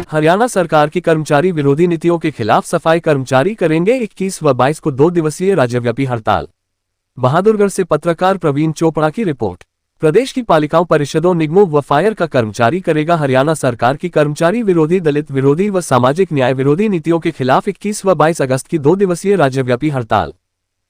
हरियाणा सरकार की कर्मचारी विरोधी नीतियों के खिलाफ सफाई कर्मचारी करेंगे 21 व 22 को 2 दिवसीय राज्यव्यापी हड़ताल। बहादुरगढ़ से पत्रकार प्रवीण चोपड़ा की रिपोर्ट। प्रदेश की पालिकाओं, परिषदों, निगमों व फायर का कर्मचारी करेगा हरियाणा सरकार की कर्मचारी विरोधी, दलित विरोधी व सामाजिक न्याय विरोधी नीतियों के खिलाफ 21 व 22 अगस्त की 2 दिवसीय राज्यव्यापी हड़ताल।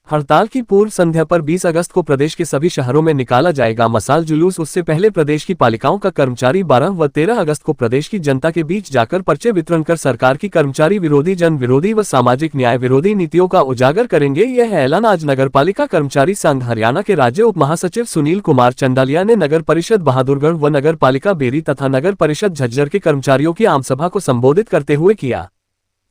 हड़ताल की पूर्व संध्या पर 20 अगस्त को प्रदेश के सभी शहरों में निकाला जाएगा मसाल जुलूस। उससे पहले प्रदेश की पालिकाओं का कर्मचारी 12 व 13 अगस्त को प्रदेश की जनता के बीच जाकर पर्चे वितरण कर सरकार की कर्मचारी विरोधी, जन विरोधी व सामाजिक न्याय विरोधी नीतियों का उजागर करेंगे। यह ऐलान आज नगर पालिका कर्मचारी संघ हरियाणा के राज्य उप महासचिव सुनील कुमार चंडालिया ने नगर परिषद बहादुरगढ़ व नगर पालिका बेरी तथा नगर परिषद झज्जर के कर्मचारियों की आमसभा को संबोधित करते हुए किया।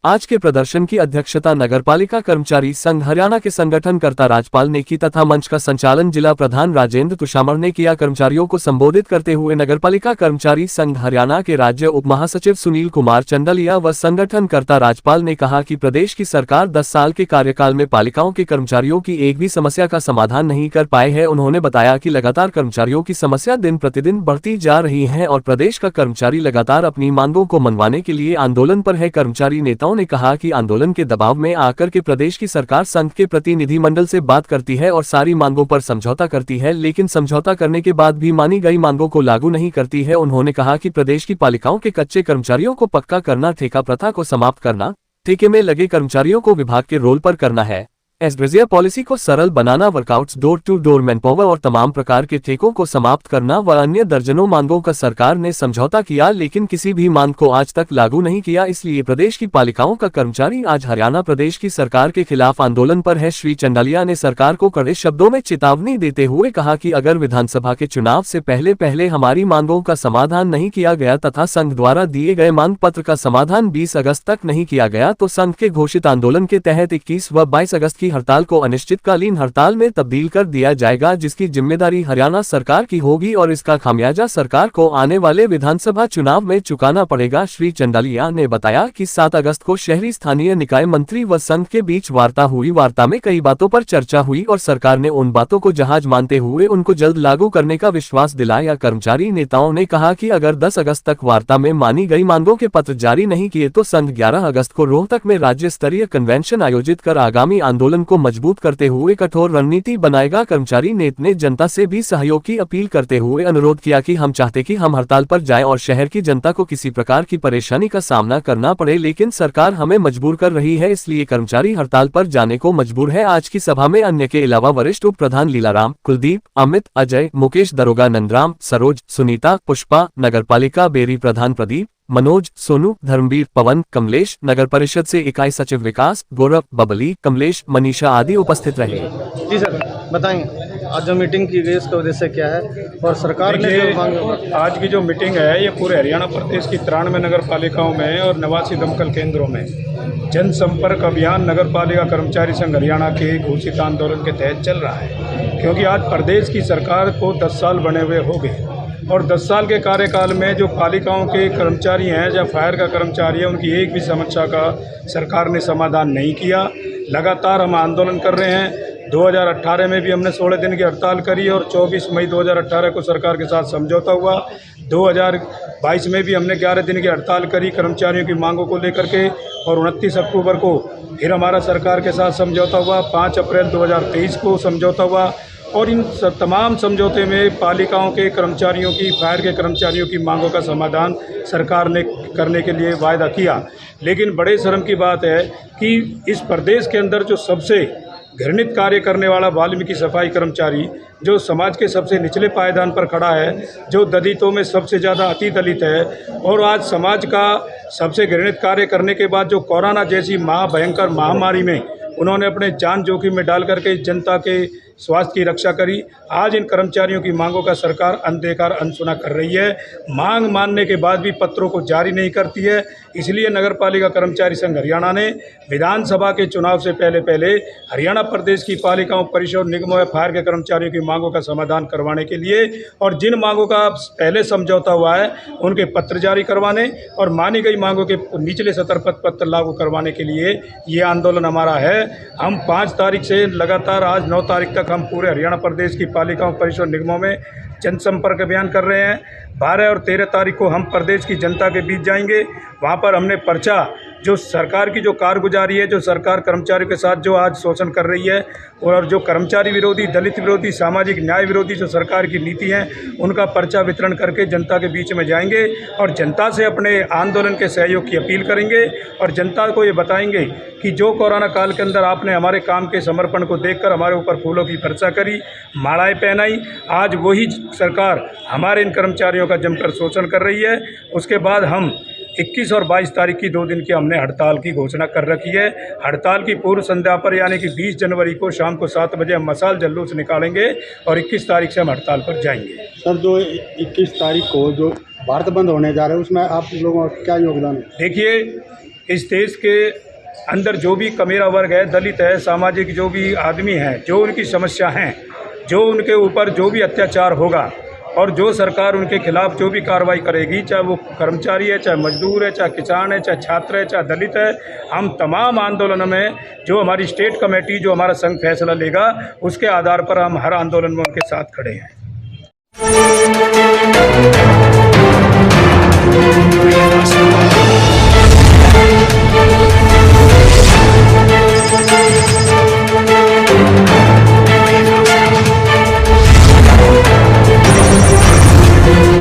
आज के प्रदर्शन की अध्यक्षता नगरपालिका कर्मचारी संघ हरियाणा के संगठनकर्ता राजपाल ने की तथा मंच का संचालन जिला प्रधान राजेंद्र तुषामर ने किया। कर्मचारियों को संबोधित करते हुए नगरपालिका कर्मचारी संघ हरियाणा के राज्य उप महासचिव सुनील कुमार चंडालिया व संगठनकर्ता राजपाल ने कहा कि प्रदेश की सरकार 10 साल के कार्यकाल में पालिकाओं के कर्मचारियों की एक भी समस्या का समाधान नहीं कर पाए है। उन्होंने बताया कि लगातार कर्मचारियों की समस्या दिन प्रतिदिन बढ़ती जा रही है और प्रदेश का कर्मचारी लगातार अपनी मांगों को मनवाने के लिए आंदोलन पर है। कर्मचारी नेताओं ने कहा कि आंदोलन के दबाव में आकर के प्रदेश की सरकार संघ के प्रतिनिधिमंडल से बात करती है और सारी मांगों पर समझौता करती है, लेकिन समझौता करने के बाद भी मानी गई मांगों को लागू नहीं करती है। उन्होंने कहा कि प्रदेश की पालिकाओं के कच्चे कर्मचारियों को पक्का करना, ठेका प्रथा को समाप्त करना, ठेके में लगे कर्मचारियों को विभाग के रोल पर करना है, एसब्रेजिया पॉलिसी को सरल बनाना, workouts, door to door manpower और तमाम प्रकार के ठेकों को समाप्त करना व अन्य दर्जनों मांगों का सरकार ने समझौता किया, लेकिन किसी भी मांग को आज तक लागू नहीं किया। इसलिए प्रदेश की पालिकाओं का कर्मचारी आज हरियाणा प्रदेश की सरकार के खिलाफ आंदोलन पर है। श्री चंडालिया ने सरकार को कड़े शब्दों में चेतावनी देते हुए कहा कि अगर विधानसभा के चुनाव से पहले हमारी मांगों का समाधान नहीं किया गया तथा संघ द्वारा दिए गए मांग पत्र का समाधान 20 अगस्त तक नहीं किया गया तो संघ के घोषित आंदोलन के तहत 21 व 22 अगस्त की हड़ताल को अनिश्चितकालीन हड़ताल में तब्दील कर दिया जाएगा, जिसकी जिम्मेदारी हरियाणा सरकार की होगी और इसका खामियाजा सरकार को आने वाले विधानसभा चुनाव में चुकाना पड़ेगा। श्री चंडालिया ने बताया कि 7 अगस्त को शहरी स्थानीय निकाय मंत्री व संघ के बीच वार्ता हुई। वार्ता में कई बातों पर चर्चा हुई और सरकार ने उन बातों को जहाज मानते हुए उनको जल्द लागू करने का विश्वास दिलाया। कर्मचारी नेताओं ने कहा कि अगर 10 अगस्त तक वार्ता में मानी गई मांगों के पत्र जारी नहीं किए तो संघ 11 अगस्त को रोहतक में राज्य स्तरीय कन्वेंशन आयोजित कर आगामी आंदोलन को मजबूत करते हुए कठोर रणनीति बनाएगा। कर्मचारी नेता ने जनता से भी सहयोग की अपील करते हुए अनुरोध किया कि हम चाहते कि हम हड़ताल पर जाएं और शहर की जनता को किसी प्रकार की परेशानी का सामना करना पड़े, लेकिन सरकार हमें मजबूर कर रही है, इसलिए कर्मचारी हड़ताल पर जाने को मजबूर है। आज की सभा में अन्य के अलावा वरिष्ठ उप प्रधान लीलाराम, कुलदीप, अमित, अजय, मुकेश, दरोगा नंदराम, सरोज, सुनीता, पुष्पा, नगरपालिका बेरी प्रधान प्रदीप, मनोज, सोनू, धर्मवीर, पवन, कमलेश, नगर परिषद से इकाई सचिव विकास, गौरव, बबली, कमलेश, मनीषा आदि उपस्थित रहे। जी सर, बताएंगे आज जो मीटिंग की गई इसका उद्देश्य क्या है और सरकार ने जो आज की जो मीटिंग है ये पूरे हरियाणा प्रदेश की 93 नगर पालिकाओं में और 89 दमकल केंद्रों में जनसंपर्क अभियान नगर पालिका कर्मचारी संघ हरियाणा के घोषित आंदोलन के तहत चल रहा है, क्योंकि आज प्रदेश की सरकार को 10 साल बने हुए हो गए और 10 साल के कार्यकाल में जो पालिकाओं के कर्मचारी हैं या फायर का कर्मचारी है उनकी एक भी समस्या का सरकार ने समाधान नहीं किया। लगातार हम आंदोलन कर रहे हैं। 2018 में भी हमने 16 दिन की हड़ताल करी और 24 मई 2018 को सरकार के साथ समझौता हुआ। 2022 में भी हमने 11 दिन की हड़ताल करी कर्मचारियों की मांगों को लेकर के और 29 अक्टूबर को फिर हमारा सरकार के साथ समझौता हुआ। 5 अप्रैल 2023 को समझौता हुआ और इन तमाम समझौते में पालिकाओं के कर्मचारियों की, फायर के कर्मचारियों की मांगों का समाधान सरकार ने करने के लिए वायदा किया। लेकिन बड़े शर्म की बात है कि इस प्रदेश के अंदर जो सबसे घृणित कार्य करने वाला वाल्मीकि सफाई कर्मचारी, जो समाज के सबसे निचले पायदान पर खड़ा है, जो दलितों में सबसे ज़्यादा अति दलित है और आज समाज का सबसे घृणित कार्य करने के बाद जो कोरोना जैसी महाभयंकर महामारी में उन्होंने अपने जान जोखिम में डाल करके जनता के स्वास्थ्य की रक्षा करी, आज इन कर्मचारियों की मांगों का सरकार अनदेखा अनसुना कर रही है। मांग मानने के बाद भी पत्रों को जारी नहीं करती है। इसलिए नगरपालिका कर्मचारी संघ हरियाणा ने विधानसभा के चुनाव से पहले हरियाणा प्रदेश की पालिकाओं, परिषद, निगमों या फायर के कर्मचारियों की मांगों का समाधान करवाने के लिए और जिन मांगों का पहले समझौता हुआ है उनके पत्र जारी करवाने और मानी गई मांगों के निचले स्तर पर पत्र लागू करवाने के लिए ये आंदोलन हमारा है। हम 5 तारीख से लगातार आज 9 तारीख तक हम पूरे हरियाणा प्रदेश की पालिकाओं, परिषद, निगमों में जनसंपर्क अभियान कर रहे हैं। 12 और 13 तारीख को हम प्रदेश की जनता के बीच जाएंगे। वहाँ पर हमने पर्चा, जो सरकार की जो कारगुजारी है, जो सरकार कर्मचारियों के साथ जो आज शोषण कर रही है, और जो कर्मचारी विरोधी, दलित विरोधी, सामाजिक न्याय विरोधी जो सरकार की नीति हैं, उनका पर्चा वितरण करके जनता के बीच में जाएंगे और जनता से अपने आंदोलन के सहयोग की अपील करेंगे और जनता को ये बताएंगे कि जो कोरोना काल के अंदर आपने हमारे काम के समर्पण को देखकर हमारे ऊपर फूलों की वर्षा करी, मालाएं पहनाई, आज वही सरकार हमारे इन कर्मचारियों का जमकर शोषण कर रही है। उसके बाद हम 21 और 22 तारीख की 2 दिन की हमने हड़ताल की घोषणा कर रखी है। हड़ताल की पूर्व संध्या पर यानी कि 20 जनवरी को शाम को 7 बजे हम मशाल जुलूस निकालेंगे और 21 तारीख से हम हड़ताल पर जाएंगे। सर, जो 21 तारीख को जो भारत बंद होने जा रहा है, उसमें आप लोगों का क्या योगदान है? देखिए, इस देश के अंदर जो भी कमेरा वर्ग है, दलित है, सामाजिक जो भी आदमी हैं, जो उनकी समस्या हैं, जो उनके ऊपर जो भी अत्याचार होगा और जो सरकार उनके खिलाफ जो भी कार्रवाई करेगी, चाहे वो कर्मचारी है, चाहे मजदूर है, चाहे किसान है, चाहे छात्र है, चाहे दलित है, हम तमाम आंदोलनों में जो हमारी स्टेट कमेटी, जो हमारा संघ फैसला लेगा, उसके आधार पर हम हर आंदोलन में उनके साथ खड़े हैं।